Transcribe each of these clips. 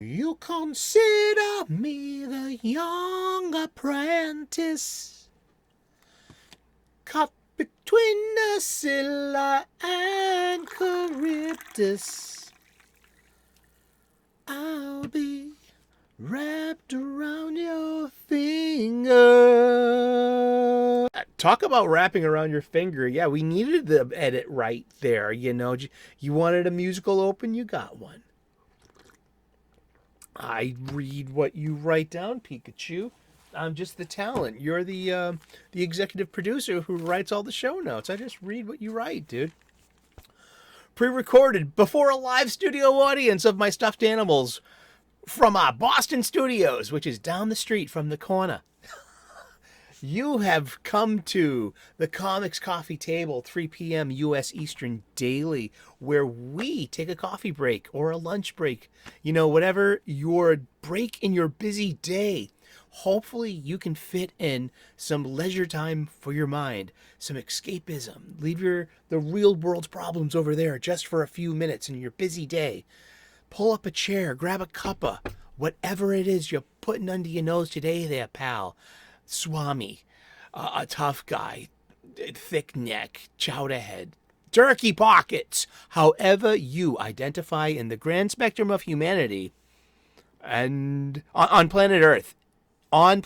You consider me the young apprentice, caught between the Scylla and Charybdis. I'll be wrapped around your finger. Talk about wrapping around your finger. Yeah, we needed the edit right there. You know, you wanted a musical open, you got one. I read what you write down, Pikachu. I'm just the talent. You're the executive producer who writes all the show notes. I just read what you write, dude. Pre-recorded before a live studio audience of my stuffed animals from our Boston studios, which is down the street from the corner. You have come to the Comics Coffee Table, 3 p.m. U.S. Eastern daily, where we take a coffee break or a lunch break. You know, whatever your break in your busy day. Hopefully you can fit in some leisure time for your mind, some escapism. Leave the real world's problems over there just for a few minutes in your busy day. Pull up a chair, grab a cuppa, whatever it is you're putting under your nose today there, pal. Swami, a tough guy, thick neck, chowder head, turkey pockets, however you identify in the grand spectrum of humanity and on planet Earth, and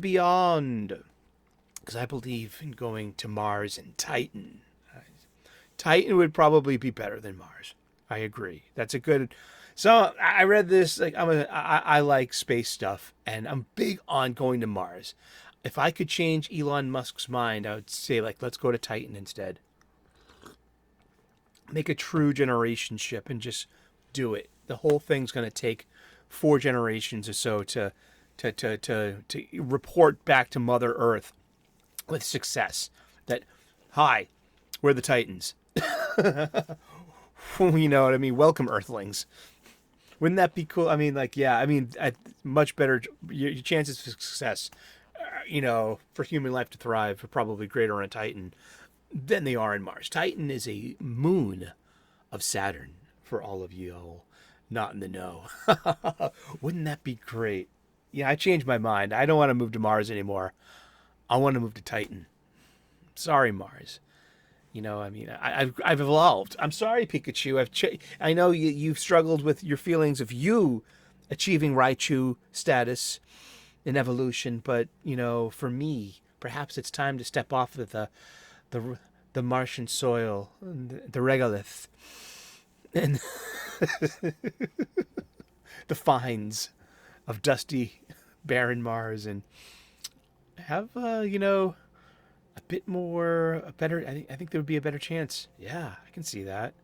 beyond. Because I believe in going to Mars and Titan. Titan would probably be better than Mars. I agree. That's a good. So I read this. Like I like space stuff, and I'm big on going to Mars. If I could change Elon Musk's mind, I would say let's go to Titan instead. Make a true generation ship and just do it. The whole thing's going to take 4 generations or so to report back to Mother Earth with success. That, hi, we're the Titans. You know what I mean? Welcome, Earthlings. Wouldn't that be cool? I mean, much better. Your chances of success, for human life to thrive are probably greater on Titan than they are in Mars. Titan is a moon of Saturn, for all of you all not in the know. Wouldn't that be great? Yeah, I changed my mind. I don't want to move to Mars anymore. I want to move to Titan. Sorry, Mars. I've evolved. I'm sorry, Pikachu. I know you've struggled with your feelings of you achieving Raichu status in evolution, but for me, perhaps it's time to step off of the Martian soil, the regolith, and the fines of dusty, barren Mars, and have a bit more, a better. I think there would be a better chance. Yeah, I can see that.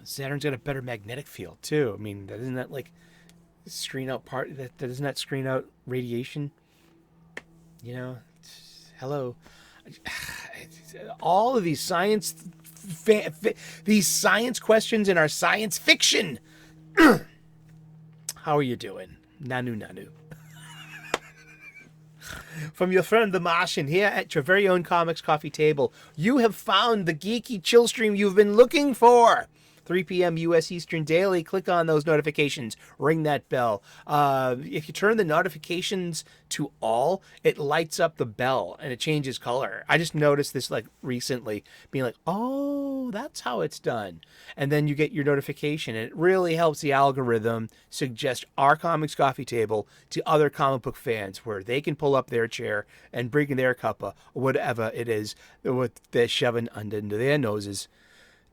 Saturn's got a better magnetic field too. I mean, doesn't that screen out doesn't that screen out radiation? Hello. All of these these science questions in our science fiction. How are you doing? Nanu. From your friend the Martian here at your very own Comics Coffee Table. You have found the geeky chill stream you've been looking for. 3 p.m. U.S. Eastern daily. Click on those notifications. Ring that bell. If you turn the notifications to all, it lights up the bell and it changes color. I just noticed this recently, being like, oh, that's how it's done. And then you get your notification, and it really helps the algorithm suggest our Comics Coffee Table to other comic book fans, where they can pull up their chair and bring their cuppa, or whatever it is what they're shoving under their noses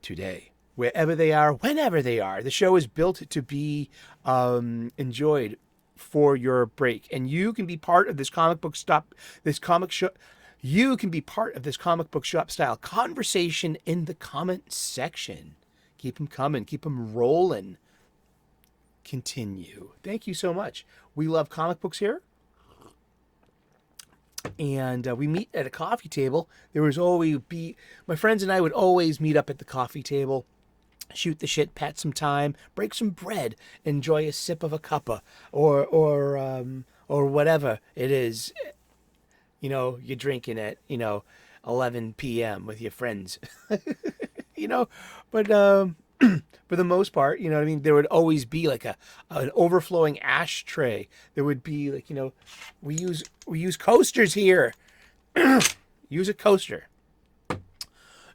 today. Wherever they are, whenever they are. The show is built to be enjoyed for your break. And you can be part of this comic book shop, You can be part of this comic book shop style conversation in the comment section. Keep them coming. Keep them rolling. Continue. Thank you so much. We love comic books here. And we meet at a coffee table. My friends and I would always meet up at the coffee table, shoot the shit, pat some time, break some bread, enjoy a sip of a cuppa, or whatever it is, you're drinking at 11 p.m. with your friends, but for the most part, you know what I mean? There would always be like an overflowing ashtray. There would be like, you know, we use coasters here. Use a coaster.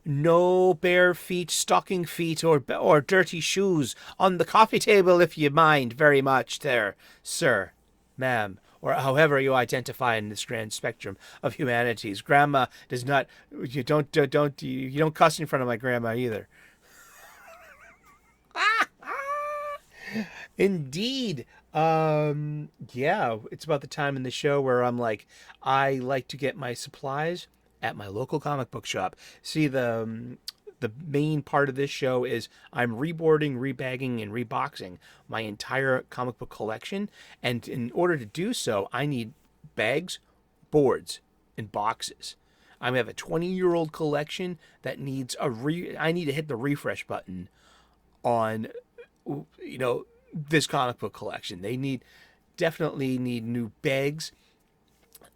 No bare feet, stocking feet, or dirty shoes on the coffee table, if you mind very much, there, sir, ma'am, or however you identify in this grand spectrum of humanities. Grandma does not. You don't cuss in front of my grandma either. Indeed. Yeah, it's about the time in the show where I'm like, I like to get my supplies at my local comic book shop. See, the main part of this show is I'm reboarding, rebagging, and reboxing my entire comic book collection. And in order to do so, I need bags, boards, and boxes. I have a 20-year-old collection that needs I need to hit the refresh button on, you know, this comic book collection. They definitely need new bags.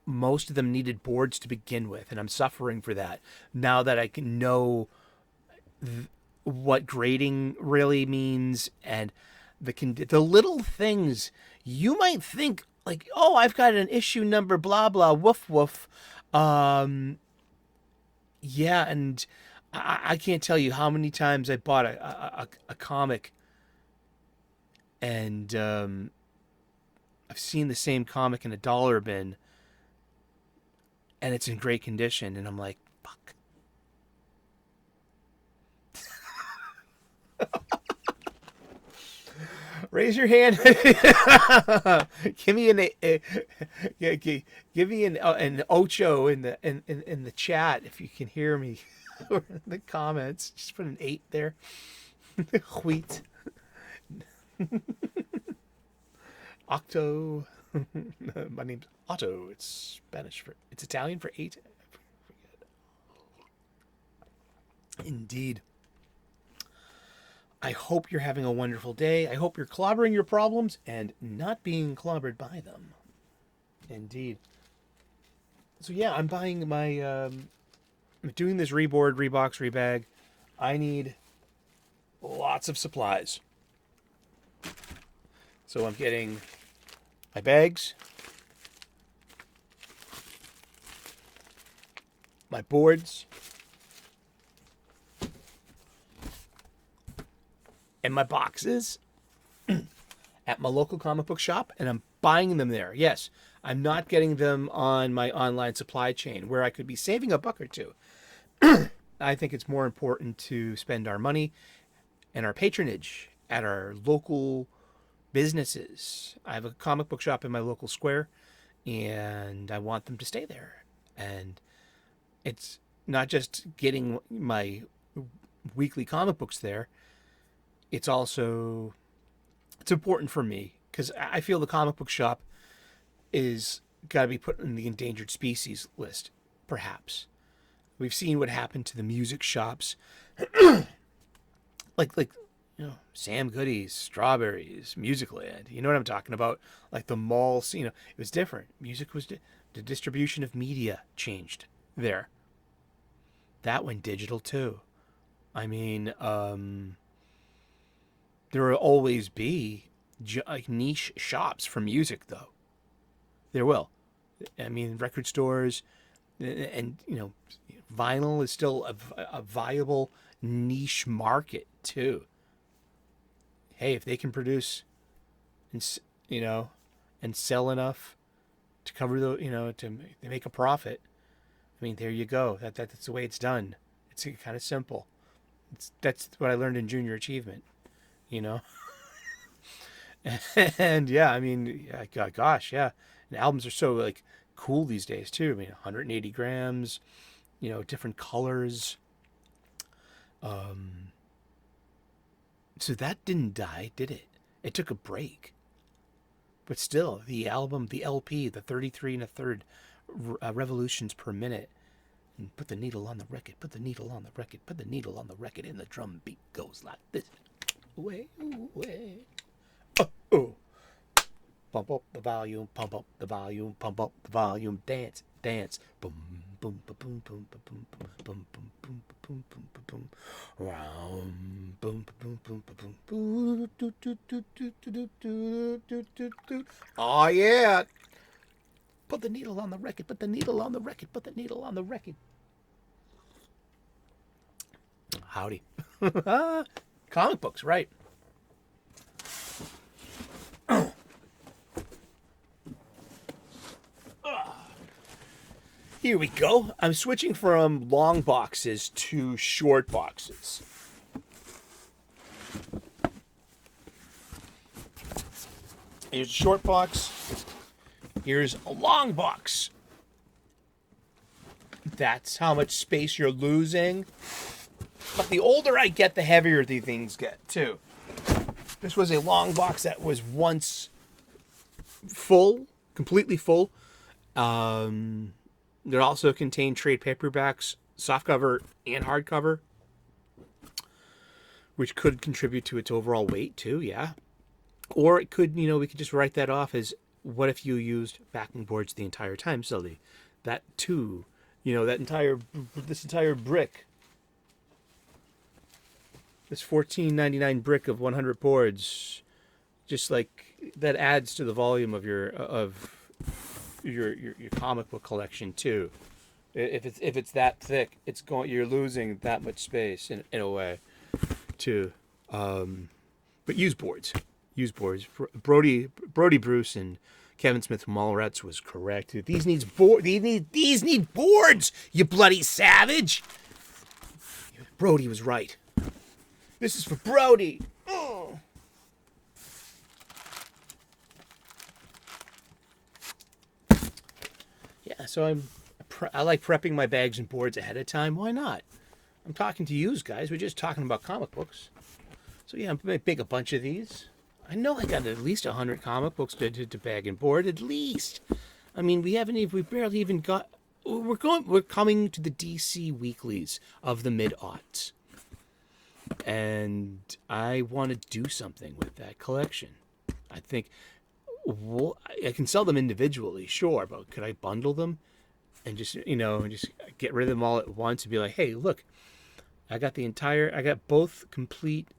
Most of them needed boards to begin with, and I'm suffering for that now that I can know what grading really means, and the little things you might think like, oh, I've got an issue number, blah blah, woof woof. Yeah, and I can't tell you how many times I bought a comic, and I've seen the same comic in a dollar bin, and it's in great condition, and I'm like, fuck. Raise your hand. Give me an ocho in the chat if you can hear me, or in the comments. Just put an 8 there. Wheat. Octo. My name's Otto. It's it's Italian for 8. Indeed. I hope you're having a wonderful day. I hope you're clobbering your problems and not being clobbered by them. Indeed. So yeah, I'm buying my I'm doing this reboard, rebox, rebag. I need lots of supplies. So I'm getting my bags, my boards, and my boxes at my local comic book shop, and I'm buying them there. Yes, I'm not getting them on my online supply chain where I could be saving a buck or two. I think it's more important to spend our money and our patronage at our local businesses. I have a comic book shop in my local square, and I want them to stay there. And it's not just getting my weekly comic books there. It's important for me because I feel the comic book shop is got to be put in the endangered species list, perhaps. We've seen what happened to the music shops, like you know, Sam Goody's, Strawberries, Musicland. You know what I'm talking about? Like the malls, you know, it was different. Music was the distribution of media changed there. That went digital too. I mean, there will always be like niche shops for music, though. There will. I mean, record stores, and you know, vinyl is still a viable niche market too. Hey, if they can produce, and you know, and sell enough to cover the, you know, to make a profit. I mean, there you go. That's the way it's done. It's kind of simple. That's what I learned in junior achievement. You know. And yeah, I mean, gosh, yeah. And albums are so like cool these days too. I mean, 180 grams, you know, different colors. So that didn't die, did it? It took a break. But still, the album, the LP, the 33 1/3 revolutions per minute. And put the needle on the record, put the needle on the record, put the needle on the record, and the drum beat goes like this. Way, way. Oh. Pump up the volume, pump up the volume, pump up the volume, dance, dance. Boom, boom ba boom boom ba boom boom boom boom boom boom boom ba boom round boom ba boom boom ba boom boo do do do do do do do do do. Oh yeah. Put the needle on the record, put the needle on the record, put the needle on the record. Howdy. Comic books, right. Here we go. I'm switching from long boxes to short boxes. Here's a short box. Here's a long box. That's how much space you're losing. But the older I get, the heavier the things get, too. This was a long box that was once full, completely full. It also contained trade paperbacks, softcover and hardcover, which could contribute to its overall weight too, yeah. Or it could, we could just write that off as, what if you used backing boards the entire time, Sully? That too, this entire brick, this $14.99 brick of 100 boards, just like that adds to the volume of your comic book collection too. If it's that thick, you're losing that much space in a way too. But use boards. Brody Bruce and Kevin Smith from Mallrats was correct. These need boards, you bloody savage. Brody was right. This is for Brody. Oh. Yeah, so I like prepping my bags and boards ahead of time. Why not? I'm talking to you guys. We're just talking about comic books. So yeah, I'm going to make a bunch of these. I know I got at least 100 comic books to bag and board, at least. I mean, we barely even got. We're coming to the DC weeklies of the mid-aughts, and I want to do something with that collection. I think. Well, I can sell them individually, sure, but could I bundle them and just get rid of them all at once and be like, hey, look, I got both complete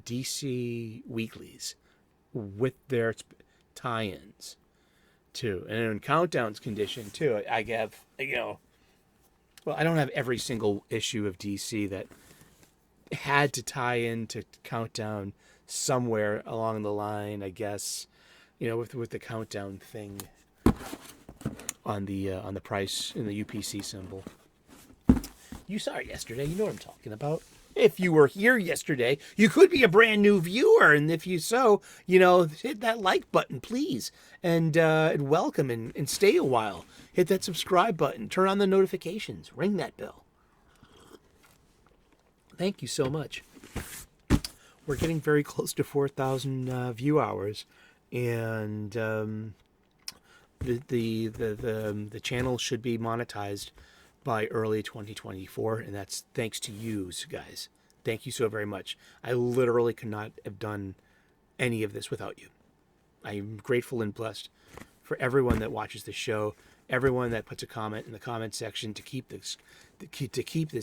DC weeklies with their tie-ins too, and in Countdown's condition too. I have, well, I don't have every single issue of DC that had to tie into Countdown somewhere along the line, I guess. With the Countdown thing on the price in the UPC symbol. You saw it yesterday. You know what I'm talking about. If you were here yesterday, you could be a brand new viewer, and if you hit that like button, please, and welcome and stay a while. Hit that subscribe button. Turn on the notifications. Ring that bell. Thank you so much. We're getting very close to 4,000 view hours. And the channel should be monetized by early 2024, and that's thanks to you guys. Thank you so very much. I literally could not have done any of this without you. I'm grateful and blessed for everyone that watches the show, everyone that puts a comment in the comment section to keep this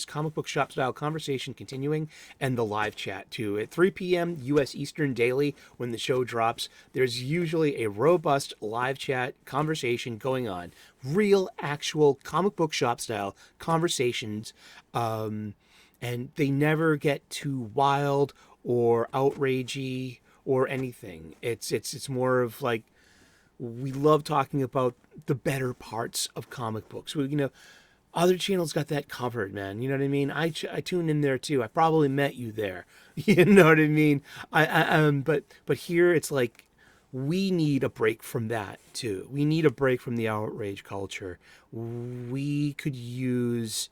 comic book shop style conversation continuing, and the live chat too. At 3 p.m. U.S. Eastern daily, when the show drops, there's usually a robust live chat conversation going on. Real, actual comic book shop style conversations, and they never get too wild or outragey or anything. It's more of like, we love talking about the better parts of comic books. Other channels got that covered, man. You know what I mean? I tune in there too. I probably met you there. You know what I mean? But here it's like, we need a break from that too. We need a break from the outrage culture. We could use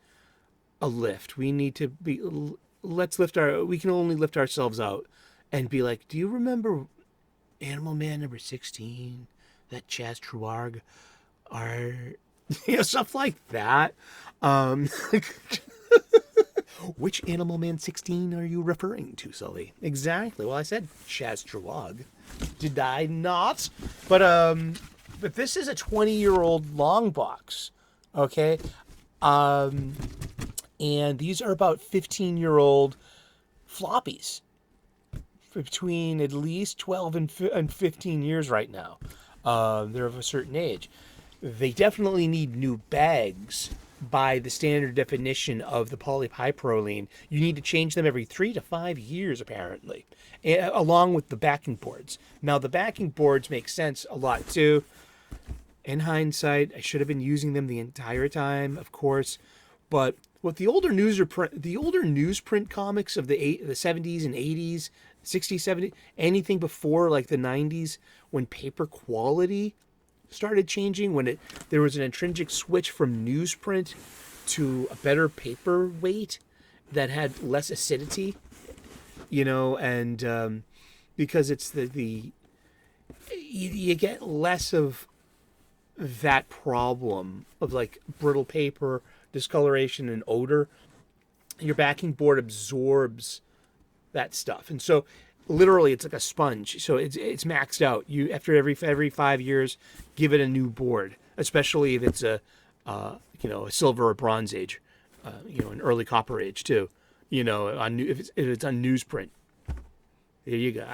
a lift. We need to be. We can only lift ourselves out and be like, do you remember Animal Man number 16? That Chaz Truarg stuff like that. Which Animal Man 16 are you referring to, Sully? Exactly. Well, I said Chaz Truarg. Did I not? But this is a 20-year-old long box. Okay? And these are about 15-year-old floppies, between at least 12 and 15 years right now. They're of a certain age. They definitely need new bags by the standard definition of the polypropylene. You need to change them every 3 to 5 years, apparently, along with the backing boards. Now, the backing boards make sense a lot, too. In hindsight, I should have been using them the entire time, of course, but with the older newsprint comics of the 70s and 80s, 60s, 70s, anything before like the 90s, when paper quality started changing, when there was an intrinsic switch from newsprint to a better paper weight that had less acidity, and because it's you get less of that problem of like brittle paper, discoloration, and odor. Your backing board absorbs that stuff, and so literally it's like a sponge. So it's maxed out. You, after every 5 years, give it a new board, especially if it's a silver or bronze age, an early copper age too. If it's on newsprint. There you go.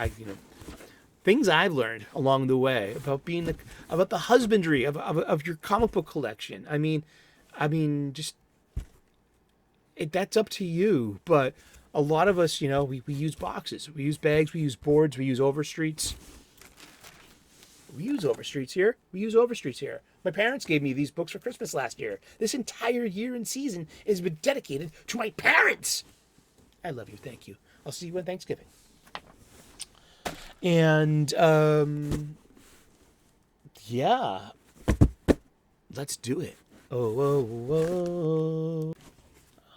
Things I've learned along the way about about the husbandry of your comic book collection. I mean, that's up to you. But a lot of us, we use boxes, we use bags, we use boards, we use overstreets. We use overstreets here. My parents gave me these books for Christmas last year. This entire year and season has been dedicated to my parents. I love you. Thank you. I'll see you on Thanksgiving. And, yeah, let's do it. Oh,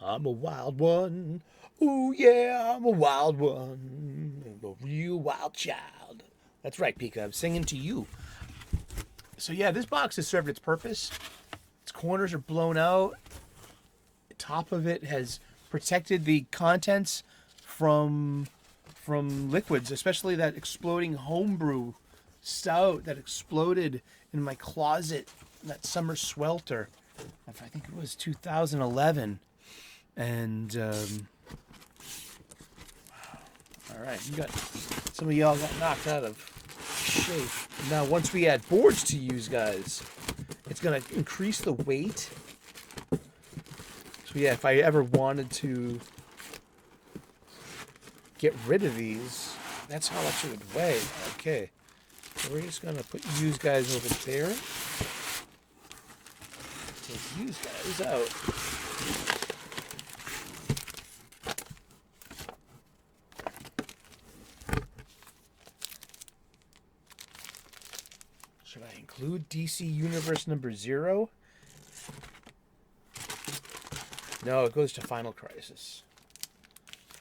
I'm a wild one. Oh, yeah, I'm a wild one. A real wild child. That's right, Pika. I'm singing to you. So, yeah, this box has served its purpose. Its corners are blown out. The top of it has protected the contents from liquids, especially that exploding homebrew stout that exploded in my closet, that summer swelter. I think it was 2011. And all right, some of y'all got knocked out of shape. Now, once we add boards to use, guys, it's gonna increase the weight. So yeah, if I ever wanted to get rid of these, that's how much it would weigh. Okay, so we're just gonna put you guys over there. Take you guys out. Should I include DC Universe number 0? No, it goes to Final Crisis.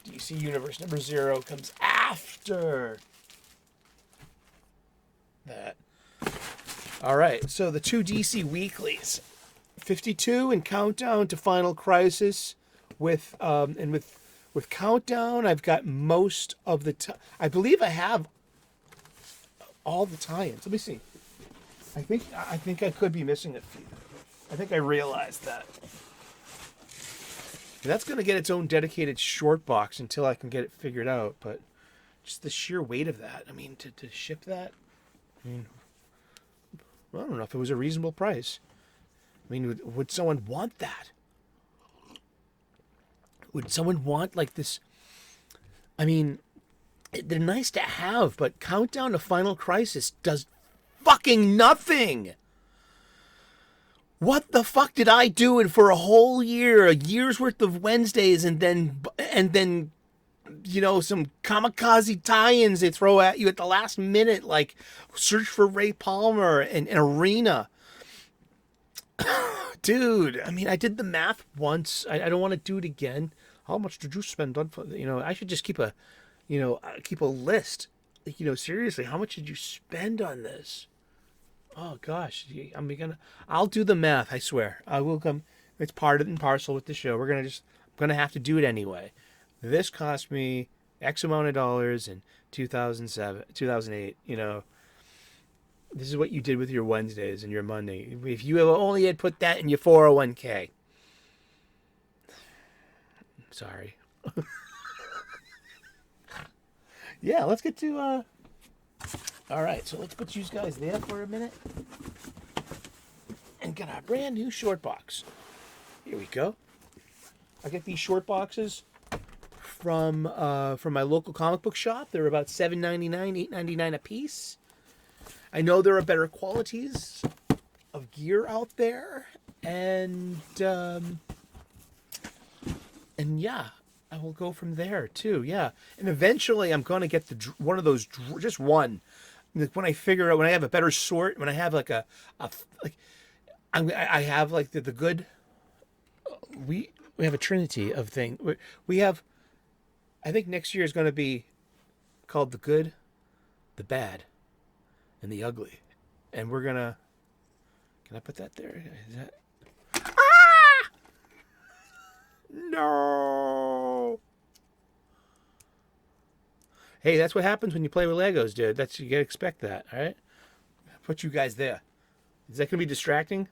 DC Universe number 0 comes after that. All right, so the 2 DC weeklies, 52 and Countdown to Final Crisis, with Countdown, I've got most of the time. I believe I have all the tie-ins. Let me see. I think I could be missing a few. I think I realized that. That's going to get its own dedicated short box until I can get it figured out. But just the sheer weight of that. I mean, to ship that, I don't know if it was a reasonable price. I mean, would someone want that? Would someone want like this? I mean, they're nice to have, but Countdown to Final Crisis does fucking nothing. What the fuck did I do it for a whole year, a year's worth of Wednesdays, and then some kamikaze tie-ins they throw at you at the last minute, like Search for Ray Palmer and Arena. Dude, I mean, I did the math once. I don't want to do it again. How much did you spend on? I should just keep a list. Seriously, how much did you spend on this? Oh gosh, I'll do the math. I swear, I will come. It's part and parcel with the show. I'm gonna have to do it anyway. This cost me X amount of dollars in 2007, 2008. This is what you did with your Wednesdays and your Monday. If you only had put that in your 401k, Sorry. Yeah, let's get to... All right, so let's put you guys there for a minute. And get our brand new short box. Here we go. I get these short boxes from my local comic book shop. They're about $7.99, $8.99 a piece. I know there are better qualities of gear out there, and yeah, I will go from there too. Yeah, and eventually I'm going to get one of those, just one. When I figure out, when I have a better sort, when I have like I have like the good. We have a trinity of things. We have. I think next year is going to be called the good, the bad, and the ugly, and we're gonna. Can I put that there? Is that? Ah! No. Hey, that's what happens when you play with Legos, dude. You gotta expect that, all right? Put you guys there. Is that gonna be distracting?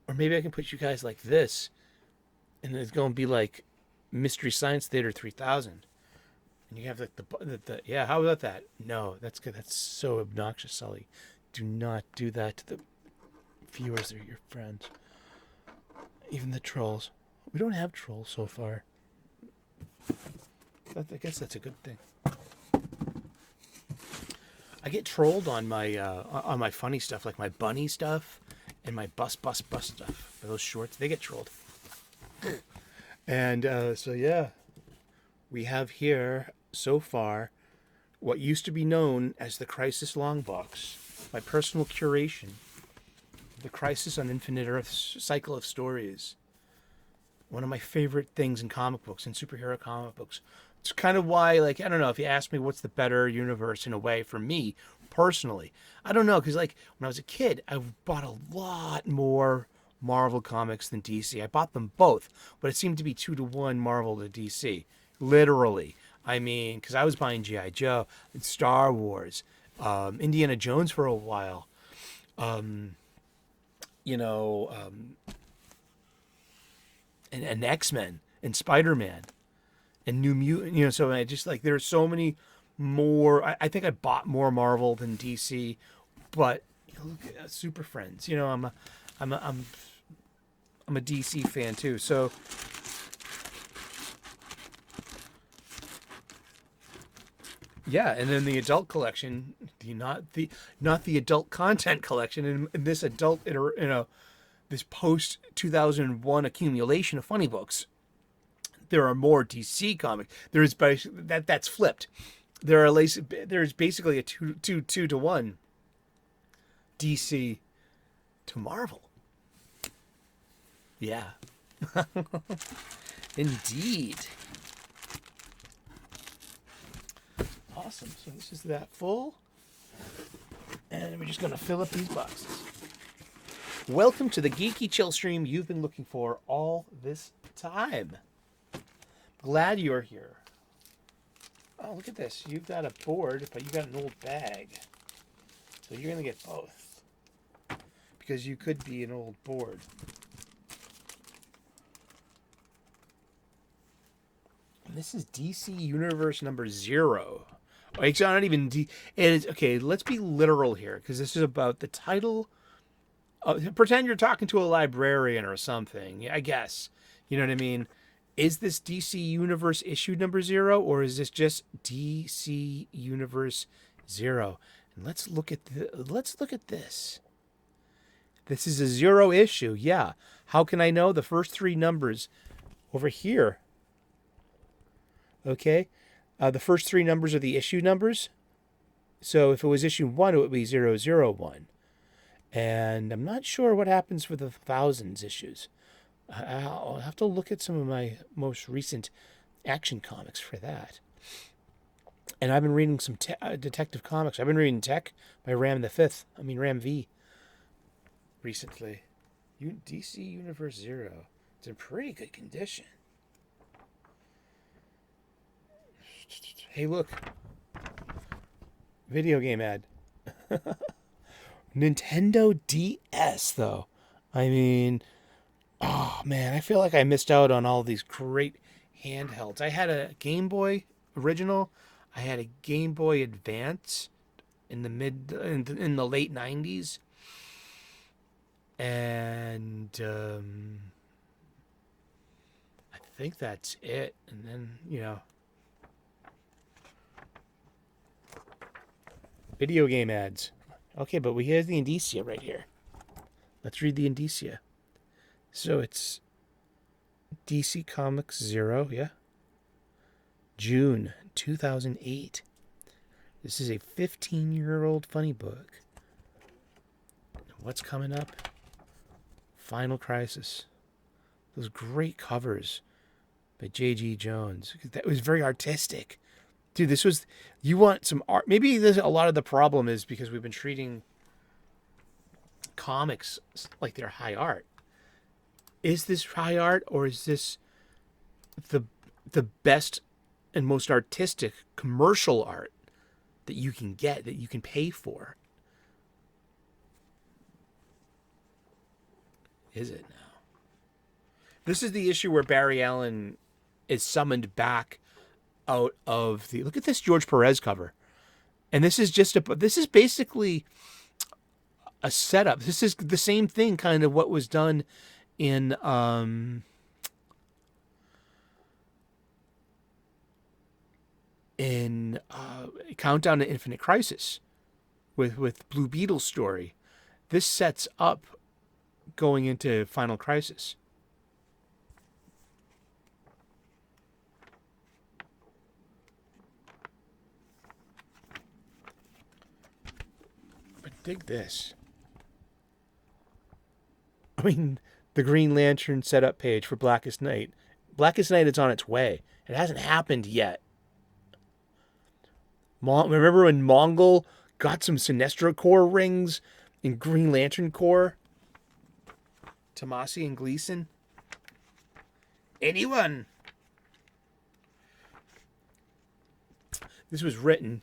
Or maybe I can put you guys like this, and it's gonna be like Mystery Science Theater 3000, and you have like the yeah. How about that? No, that's good. That's so obnoxious, Sully. Do not do that to the viewers or your friends, even the trolls. We don't have trolls so far. I guess that's a good thing. I get trolled on my funny stuff, like my bunny stuff and my bus stuff. Those shorts, they get trolled. And so yeah, we have here so far what used to be known as the Crisis Long Box, my personal curation, the Crisis on Infinite Earth cycle of stories. One of my favorite things in comic books and superhero comic books. It's kind of why, like, I don't know, if you ask me what's the better universe in a way for me personally, I don't know, because like when I was a kid, I bought a lot more Marvel comics than DC. I bought them both, but it seemed to be 2-to-1 Marvel to DC, literally. I mean, because I was buying G.I. Joe and Star Wars, Indiana Jones for a while, and X-Men and Spider-Man and New Mutant, so I just like, there's so many more. I think I bought more Marvel than DC, but look at Super Friends. I'm a DC fan too. So yeah, and then the adult collection, not the adult content collection, and this adult this post 2001 accumulation of funny books. There are more DC comics. There's that's flipped. There's basically a 2-to-1 DC to Marvel. Yeah. Indeed. Awesome. So this is that full. And we're just going to fill up these boxes. Welcome to the geeky chill stream you've been looking for all this time. Glad you're here. Oh, look at this. You've got a board, but you got an old bag. So you're going to get both. Because you could be an old board. And this is DC Universe number 0. It's not even it is, okay, let's be literal here, because this is about the title. Pretend you're talking to a librarian or something, I guess. You know what I mean? Is this DC Universe issue number 0, or is this just DC Universe 0? And let's look at this. This is a 0 issue, yeah. How can I know? The first 3 numbers over here. Okay, the first 3 numbers are the issue numbers. So if it was issue 1, it would be 001. And I'm not sure what happens for the thousands issues. I'll have to look at some of my most recent Action Comics for that. And I've been reading some Detective Comics. I've been reading Tech by Ram V recently. DC Universe 0. It's in pretty good condition. Hey, look. Video game ad. Nintendo DS, though. I mean, Oh man, I feel like I missed out on all these great handhelds. I had a Game Boy original. I had a Game Boy Advance in the late '90s, and I think that's it. And then video game ads. Okay, but here's the indicia right here. Let's read the indicia. So it's DC Comics 0, yeah? June 2008. This is a 15-year-old funny book. What's coming up? Final Crisis. Those great covers by J.G. Jones. That was very artistic. Dude, you want some art. Maybe a lot of the problem is because we've been treating comics like they're high art. Is this high art, or is this the best and most artistic commercial art that you can get, that you can pay for? Is it now? This is the issue where Barry Allen is summoned back out of the... Look at this George Perez cover. And this is basically a setup. This is the same thing, kind of what was done in Countdown to Infinite Crisis with Blue Beetle's story. This sets up going into Final Crisis. But dig this. I mean, the Green Lantern setup page for Blackest Night. Blackest Night is on its way. It hasn't happened yet. Remember when Mongol got some Sinestro Corps rings in Green Lantern Corps? Tomasi and Gleason? Anyone? This was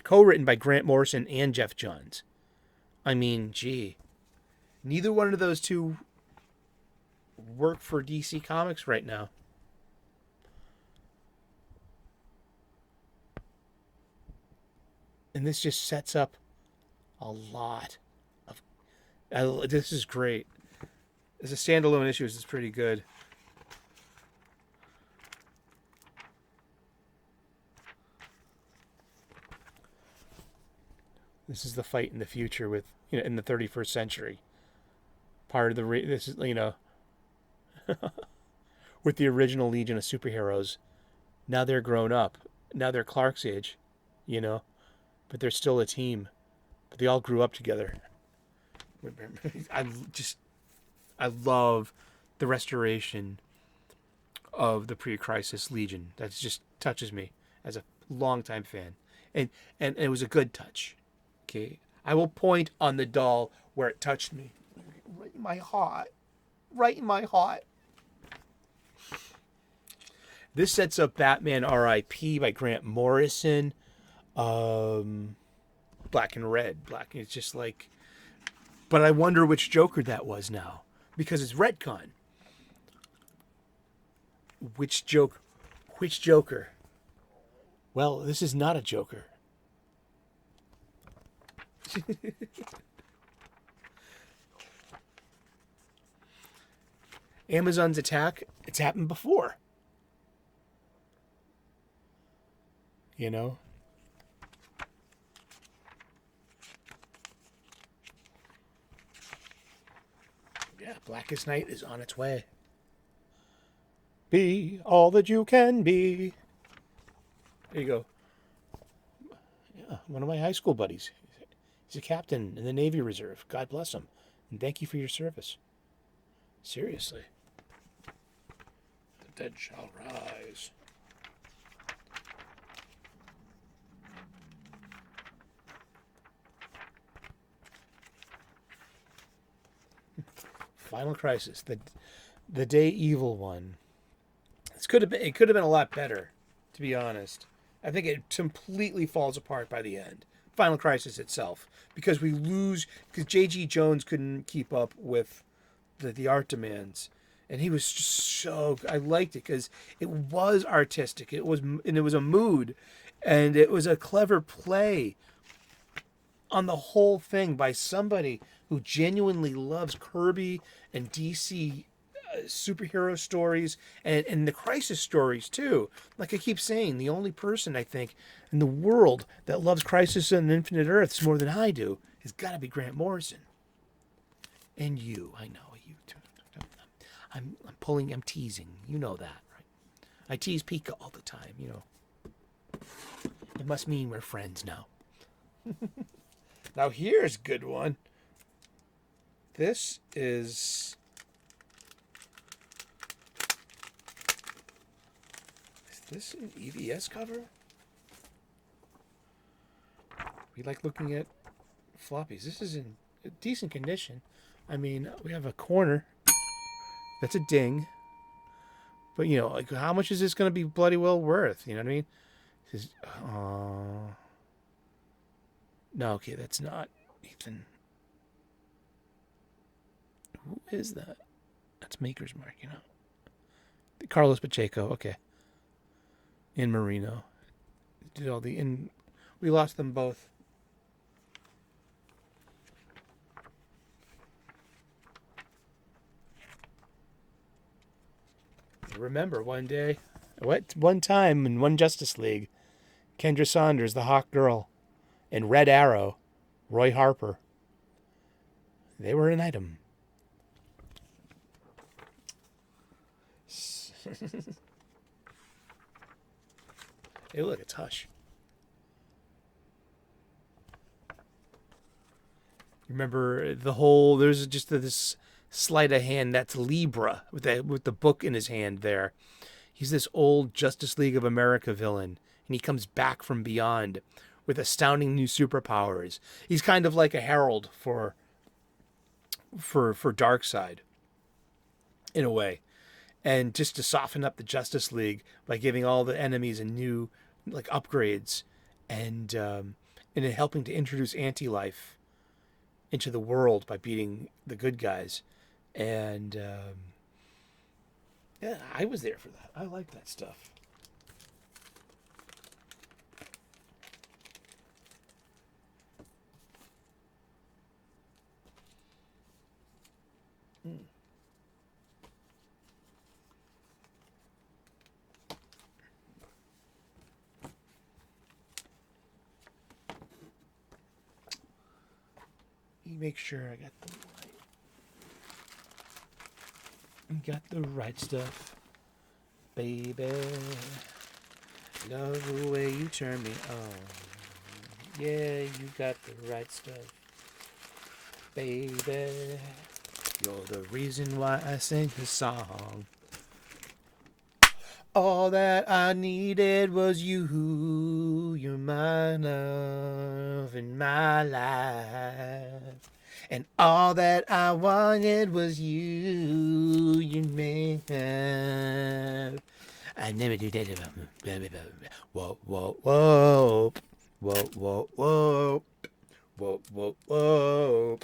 co-written by Grant Morrison and Jeff Johns. I mean, gee. Neither one of those two work for DC Comics right now. And this just sets up a lot of... this is great. As a standalone issue, this is pretty good. This is the fight in the future with, in the 31st century. Part of this is, with the original Legion of Superheroes. Now they're grown up. Now they're Clark's age, but they're still a team. But they all grew up together. I love the restoration of the pre-crisis Legion. That just touches me as a longtime fan. And it was a good touch. Okay. I will point on the doll where it touched me. Right in my heart. Right in my heart. This sets up Batman R.I.P. by Grant Morrison. Black and Red. It's just like... But I wonder which Joker that was now. Because it's retcon. Which Joker? Well, this is not a Joker. Amazon's attack, it's happened before. Yeah, Blackest Night is on its way. Be all that you can be. There you go. Yeah, one of my high school buddies. He's a captain in the Navy Reserve. God bless him. And thank you for your service. Seriously. The dead shall rise. Final Crisis. The Day Evil one. It could have been a lot better, to be honest. I think it completely falls apart by the end. Final Crisis itself, because J.G. Jones couldn't keep up with the art demands, And he was just so, I liked it because it was artistic. It was a mood, and it was a clever play on the whole thing by somebody who genuinely loves Kirby and DC superhero stories and the Crisis stories too. Like I keep saying, the only person I think in the world that loves Crisis on Infinite Earths more than I do has got to be Grant Morrison. And you, I know you too. I'm teasing. You know that, right? I tease Pika all the time, you know. It must mean we're friends now. Now here's a good one. This is this an EVS cover? We like looking at floppies. This is in decent condition. I mean, we have a corner. That's a ding. But, you know, like, how much is this going to be bloody well worth? You know what I mean? This is, no, okay, that's not Ethan. Who is that? That's Maker's Mark, you know. Carlos Pacheco, okay. In Marino. Did all we lost them both. Remember one time in one Justice League, Kendra Saunders, the Hawk Girl, and Red Arrow, Roy Harper. They were an item. Hey, look, it's Hush. Remember there's just this sleight of hand, that's Libra with the book in his hand there. He's this old Justice League of America villain, and he comes back from beyond with astounding new superpowers. He's kind of like a herald for Darkseid in a way. And just to soften up the Justice League by giving all the enemies a new like upgrades and helping to introduce anti-life into the world by beating the good guys. And yeah, I was there for that. I like that stuff. Make sure I got the right stuff, baby. Love the way you turn me on. Yeah, you got the right stuff, baby. You're the reason why I sing this song. All that I needed was you. You're my love in my life. And all that I wanted was you. You may have. I never do that. Whoa, whoa, whoa. Whoa, whoa, whoa. Whoa, whoa, whoa.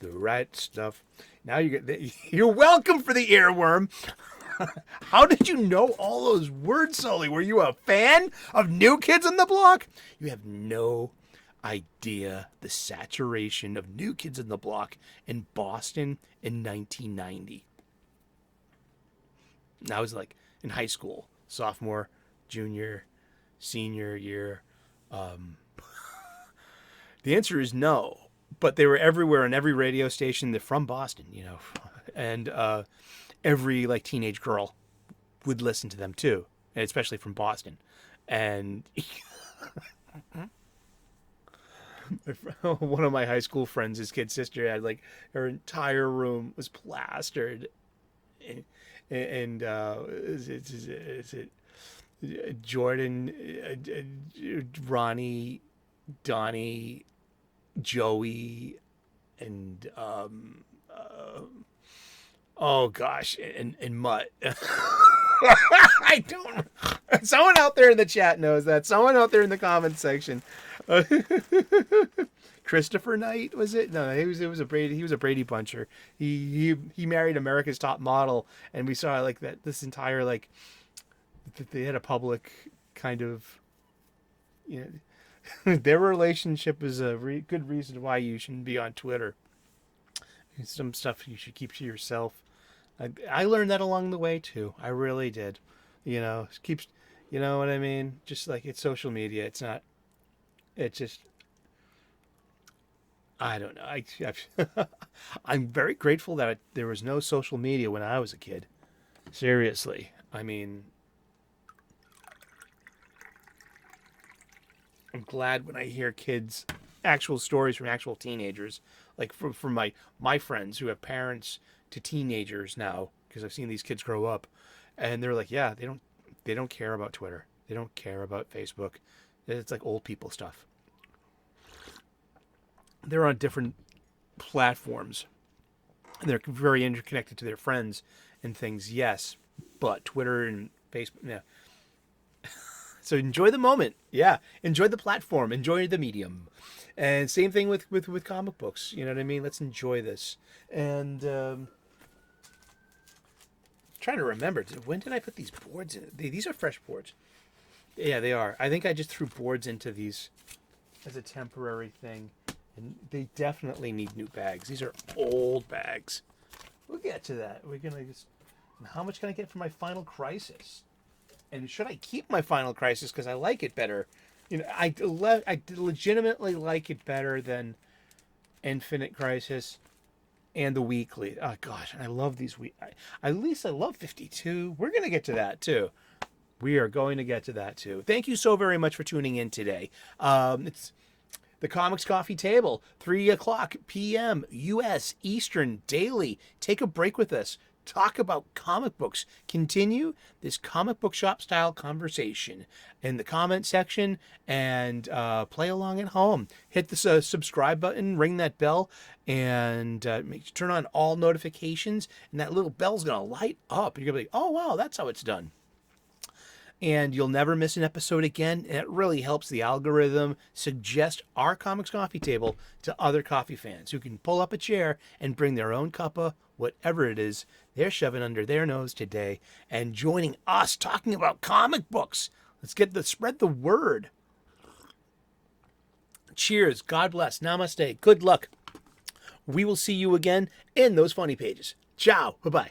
The right stuff. Now you're welcome for the earworm. How did you know all those words, Sully? Were you a fan of New Kids on the Block? You have no idea the saturation of New Kids on the Block in Boston in 1990. I was like in high school, sophomore, junior, senior year. The answer is no, but they were everywhere on every radio station. They're from Boston, you know, and every like teenage girl would listen to them too, and especially from Boston. And one of my high school friends, his kid sister, had like her entire room was plastered, and is it Jordan, Ronnie, Donnie, Joey, and oh gosh, and Mutt. I don't. Someone out there in the chat knows that. Someone out there in the comments section. Christopher Knight, was it? No, he was a Brady. He was a Brady Buncher. He married America's Top Model, and we saw like that this entire like they had a public kind of, you know, their relationship is a good reason why you shouldn't be on Twitter. Some stuff you should keep to yourself. I learned that along the way too. I really did. You know, keeps. You know what I mean? Just like it's social media. It's not. It's just. I don't know. I'm very grateful that there was no social media when I was a kid. Seriously. I mean, I'm glad when I hear kids, actual stories from actual teenagers, like from my friends who have parents to teenagers now, because I've seen these kids grow up, and they're like, yeah, they don't care about Twitter. They don't care about Facebook. It's like old people stuff. They're on different platforms. And they're very interconnected to their friends and things, yes. But Twitter and Facebook, yeah. So enjoy the moment. Yeah. Enjoy the platform. Enjoy the medium. And same thing with comic books. You know what I mean? Let's enjoy this. And trying to remember, when did I put these boards in? These are fresh boards. Yeah, they are. I think I just threw boards into these as a temporary thing. And they definitely need new bags. These are old bags. We'll get to that. We're going to just... How much can I get for my Final Crisis? And should I keep my Final Crisis because I like it better? You know, I legitimately like it better than Infinite Crisis and the Weekly. Oh, gosh, I love these. At least I love 52. We're going to get to that, too. We are going to get to that, too. Thank you so very much for tuning in today. It's... The Comics Coffee Table, 3 o'clock p.m. U.S. Eastern daily. Take a break with us. Talk about comic books. Continue this comic book shop style conversation in the comment section and play along at home. Hit the subscribe button, ring that bell, and turn on all notifications. And that little bell's going to light up. You're going to be like, oh, wow, that's how it's done. And you'll never miss an episode again. And it really helps the algorithm suggest our Comics Coffee Table to other coffee fans who can pull up a chair and bring their own cuppa, whatever it is they're shoving under their nose today, and joining us talking about comic books. Let's spread the word. Cheers. God bless. Namaste. Good luck. We will see you again in those funny pages. Ciao. Bye-bye.